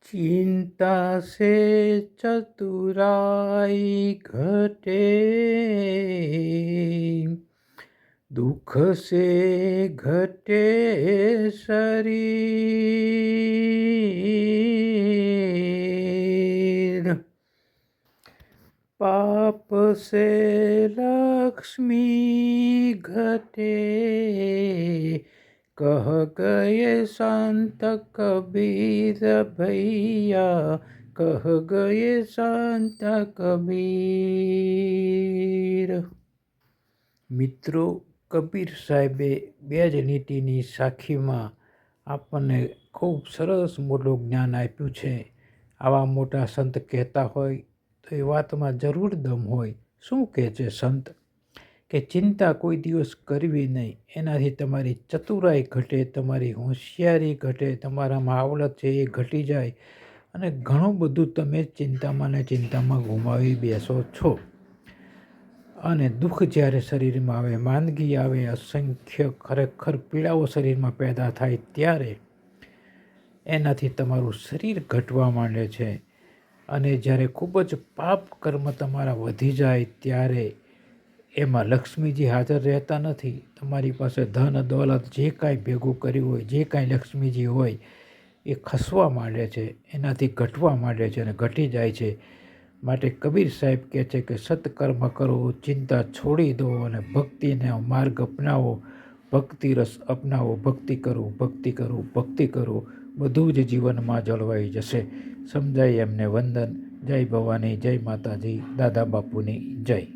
चिंता से चतुराई घटे, दुख से घटे शरीर, पाप से लक्ष्मी घटे, कह गए संत कबीर भैया, कह गए संत कबीर। મિત્રો, કબીર સાહેબે બે જ નીતિની સાખીમાં આપણને ખૂબ સરસ મોટું જ્ઞાન આપ્યું છે. આવા મોટા સંત કહેતા હોય તો એ વાતમાં જરૂર દમ હોય. શું કહે છે સંત? કે ચિંતા કોઈ દિવસ કરવી નહીં. એનાથી તમારી ચતુરાઈ ઘટે, તમારી હોશિયારી ઘટે, તમારામાં આવડત છે એ ઘટી જાય અને ઘણું બધું તમે ચિંતામાં ને ચિંતામાં ગુમાવી બેસો છો. અને દુઃખ જ્યારે શરીરમાં આવે, માંદગી આવે, અસંખ્ય ખરેખર પીડાઓ શરીરમાં પેદા થાય ત્યારે એનાથી તમારું શરીર ઘટવા માંડે છે. અને જ્યારે ખૂબ જ પાપ કર્મ તમારા વધી જાય ત્યારે એમાં લક્ષ્મીજી હાજર રહેતા નથી. તમારી પાસે ધન દોલત જે કાંઈ ભેગું કર્યું હોય, જે કાંઈ લક્ષ્મીજી હોય એ ખસવા માંડે છે, એનાથી ઘટવા માંડે છે અને ઘટી જાય છે. માટે કબીર સાહેબ કહે છે કે સત્કર્મ કરો, ચિંતા છોડી દો અને ભક્તિનો માર્ગ અપનાવો, ભક્તિ રસ અપનાવો. ભક્તિ કરો, ભક્તિ કરો, ભક્તિ કરો, બધું જ જીવનમાં જળવાઈ જશે. સમજાય એમને વંદન. જય ભવાની, જય માતાજી, દાદા બાપુની જય.